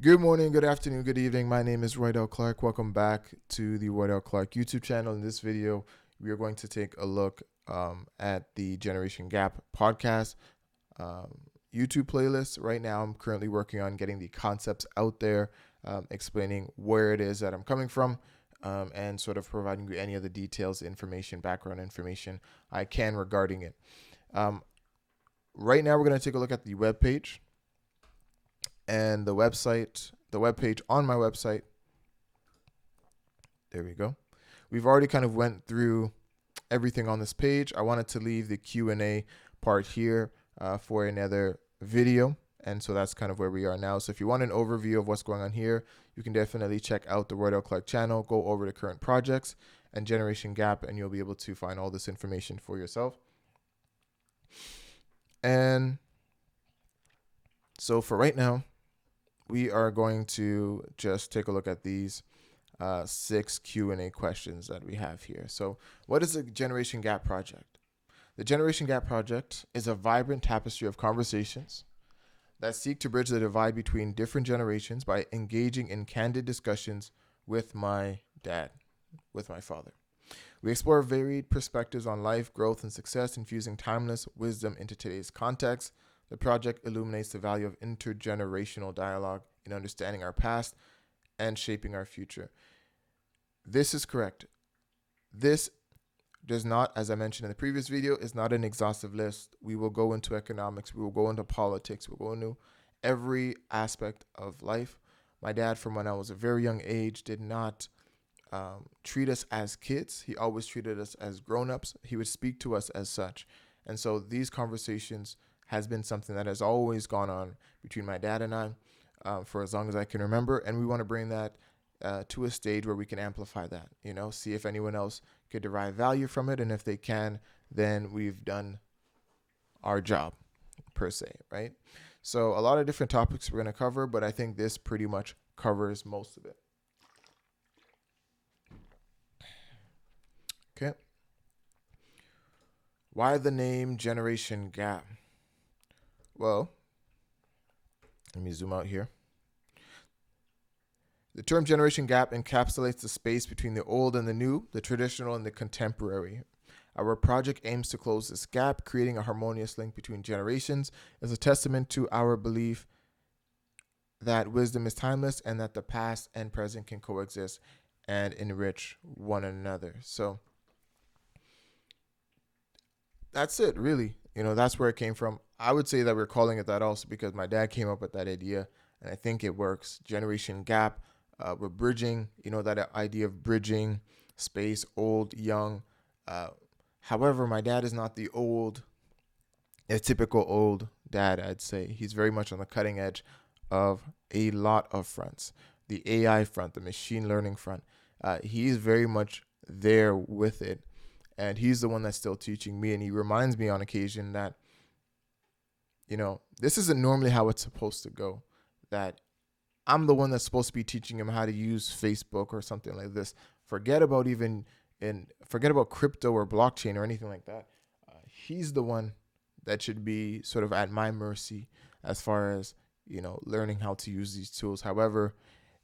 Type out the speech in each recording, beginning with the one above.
Good morning, good afternoon, good evening. My name is Roydell Clarke. Welcome back to the Roydell Clarke YouTube channel. In this video, we are going to take a look at the Generation Gap podcast YouTube playlist. Right now, I'm currently working on getting the concepts out there, explaining where it is that I'm coming from, and sort of providing you any of the details, information, background information I can regarding it. Right now, we're going to take a look at the webpage. And the webpage on my website. There we go. We've already kind of went through everything on this page. I wanted to leave the Q&A part here for another video. And so that's kind of where we are now. So if you want an overview of what's going on here, you can definitely check out the Roydell Clarke channel, go over the current projects and Generation Gap, and you'll be able to find all this information for yourself. And so for right now, we are going to just take a look at these 6 Q&A questions that we have here. So what is the Generation Gap Project? The Generation Gap Project is a vibrant tapestry of conversations that seek to bridge the divide between different generations by engaging in candid discussions with my dad, with my father. We explore varied perspectives on life, growth, and success, infusing timeless wisdom into today's context. The project illuminates the value of intergenerational dialogue in understanding our past and shaping our future. This is correct. This does not, as I mentioned in the previous video, is not an exhaustive list. We will go into economics. We will go into politics. We'll go into every aspect of life. My dad, from when I was a very young age, did not treat us as kids. He always treated us as grown-ups. He would speak to us as such. And so these conversations has been something that has always gone on between my dad and I for as long as I can remember. And we want to bring that to a stage where we can amplify that, see if anyone else could derive value from it. And if they can, then we've done our job per se, right? So a lot of different topics we're going to cover, but I think this pretty much covers most of it. Okay. Why the name Generation Gap? Well, let me zoom out here. The term generation gap encapsulates the space between the old and the new, the traditional and the contemporary. Our project aims to close this gap, creating a harmonious link between generations as a testament to our belief that wisdom is timeless and that the past and present can coexist and enrich one another. So that's it, really. That's where it came from. I would say that we're calling it that also because my dad came up with that idea, and I think it works. Generation gap. We're bridging, that idea of bridging space, old, young. However, my dad is not a typical old dad, I'd say. He's very much on the cutting edge of a lot of fronts. The AI front, the machine learning front. He's very much there with it. And he's the one that's still teaching me. And he reminds me on occasion that, this isn't normally how it's supposed to go. That I'm the one that's supposed to be teaching him how to use Facebook or something like this. Forget about crypto or blockchain or anything like that. He's the one that should be sort of at my mercy as far as, learning how to use these tools. However,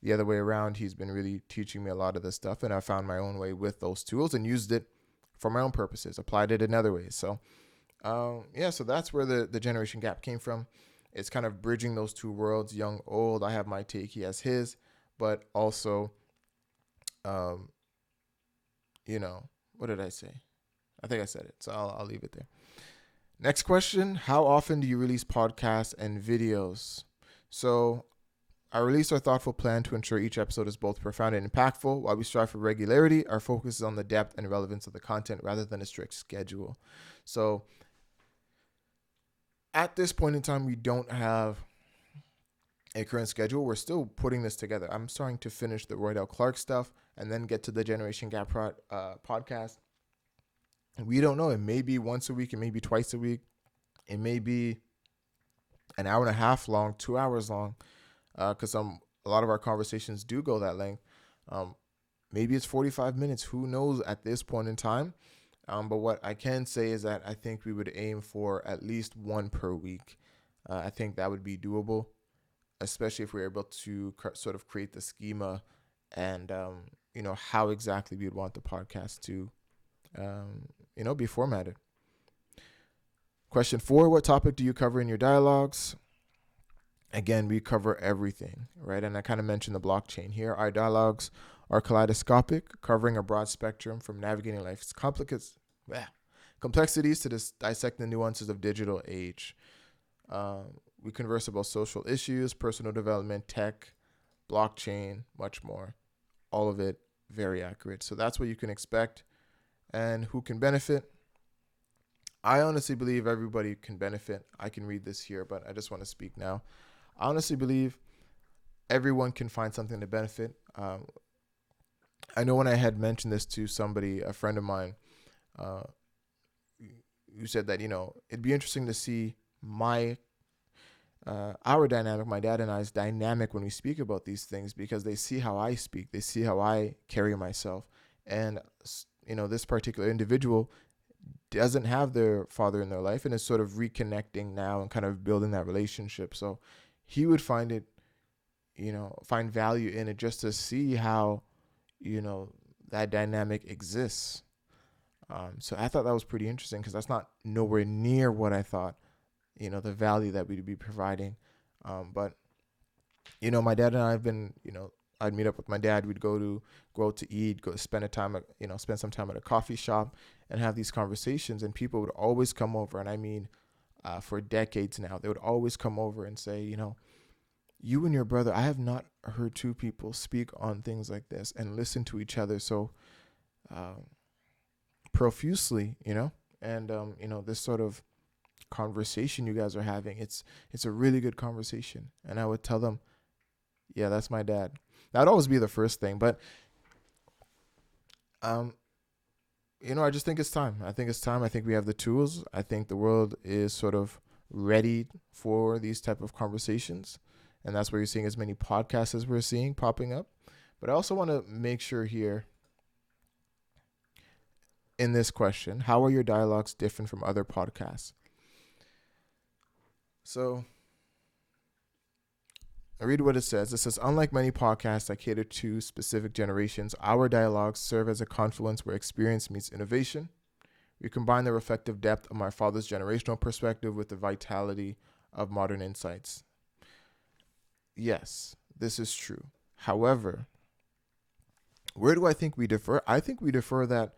the other way around, he's been really teaching me a lot of this stuff. And I found my own way with those tools and used it for my own purposes, applied it in other ways. So, so that's where the generation gap came from. It's kind of bridging those two worlds, young, old. I have my take, he has his, but also, what did I say? I think I said it, so I'll leave it there. Next question, how often do you release podcasts and videos? So I release our thoughtful plan to ensure each episode is both profound and impactful. While we strive for regularity, our focus is on the depth and relevance of the content rather than a strict schedule. So at this point in time, we don't have a current schedule. We're still putting this together. I'm starting to finish the Roydell Clarke stuff and then get to the Generation Gap podcast. We don't know. It may be once a week. It may be twice a week. It may be an hour and a half long, 2 hours long, because a lot of our conversations do go that length. Maybe it's 45 minutes. Who knows at this point in time? But what I can say is that I think we would aim for at least one per week. I think that would be doable. especially if we're able to sort of create the schema and, how exactly we would want the podcast to, be formatted. Question 4, what topic do you cover in your dialogues? Again, we cover everything, right? And I kind of mentioned the blockchain here. Our dialogues are kaleidoscopic, covering a broad spectrum from navigating life's complexities to dissect the nuances of digital age. We converse about social issues, personal development, tech, blockchain, much more. All of it very accurate. So that's what you can expect. And who can benefit? I honestly believe everybody can benefit. I can read this here, but I just want to speak now. I honestly believe everyone can find something to benefit. I know when I had mentioned this to somebody, a friend of mine, who said that, it'd be interesting to see our dynamic, my dad and I's dynamic when we speak about these things, because they see how I speak, they see how I carry myself. And, this particular individual doesn't have their father in their life and is sort of reconnecting now and kind of building that relationship. So he would find it, find value in it just to see how, that dynamic exists. So I thought that was pretty interesting because that's not nowhere near what I thought, the value that we'd be providing. But, my dad and I have been, I'd meet up with my dad. We'd go out to eat, spend some time at a coffee shop and have these conversations. And people would always come over. And I mean, for decades now, they would always come over and say, you and your brother, I have not heard two people speak on things like this and listen to each other so profusely, and, this sort of conversation you guys are having, it's a really good conversation. And I would tell them, yeah, that's my dad. That'd always be the first thing. But, I just think it's time. I think we have the tools. I think the world is sort of ready for these type of conversations. And that's where you're seeing as many podcasts as we're seeing popping up. But I also want to make sure here in this question, how are your dialogues different from other podcasts? So I read what it says. It says, unlike many podcasts that cater to specific generations, our dialogues serve as a confluence where experience meets innovation. We combine the reflective depth of my father's generational perspective with the vitality of modern insights. Yes, this is true. However, where do I think we differ? I think we differ that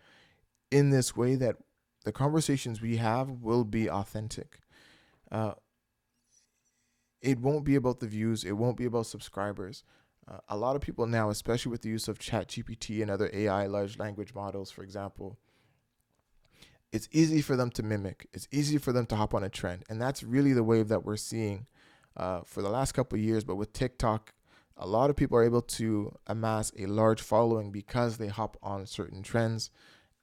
in this way that the conversations we have will be authentic. It won't be about the views. It won't be about subscribers. A lot of people now, especially with the use of ChatGPT and other AI, large language models, for example, it's easy for them to mimic. It's easy for them to hop on a trend. And that's really the wave that we're seeing for the last couple of years. But with TikTok, a lot of people are able to amass a large following because they hop on certain trends.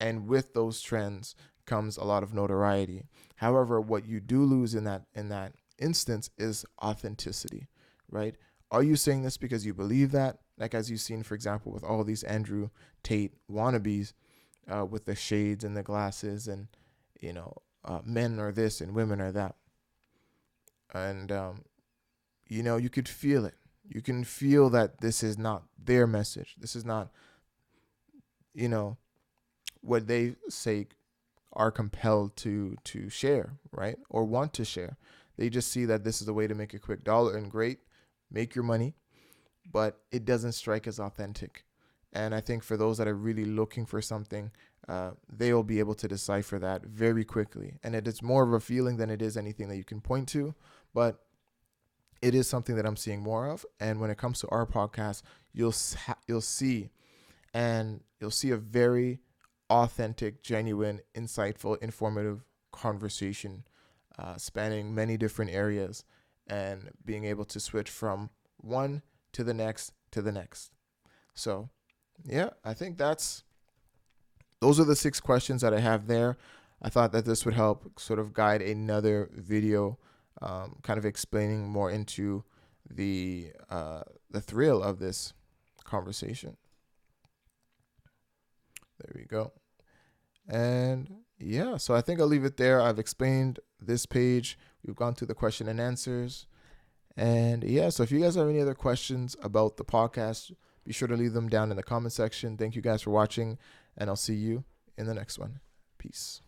And with those trends comes a lot of notoriety. However, what you do lose in that instance is authenticity, right? Are you saying this because you believe that? Like, as you've seen, for example, with all these Andrew Tate wannabes with the shades and the glasses and, men are this and women are that. And, you could feel it. You can feel that this is not their message. This is not, what they say are compelled to share, right? Or want to share. They just see that this is a way to make a quick dollar, and great, make your money, but it doesn't strike as authentic. And I think for those that are really looking for something, they will be able to decipher that very quickly. And it is more of a feeling than it is anything that you can point to, but it is something that I'm seeing more of. And when it comes to our podcast, you'll see a very authentic, genuine, insightful, informative conversation spanning many different areas and being able to switch from one to the next to the next. So, yeah, I think those are the 6 questions that I have there. I thought that this would help sort of guide another video, kind of explaining more into the thrill of this conversation. There we go. And yeah, so I think I'll leave it there. I've explained this page. We've gone through the question and answers. And yeah, so if you guys have any other questions about the podcast, be sure to leave them down in the comment section. Thank you guys for watching, and I'll see you in the next one. Peace.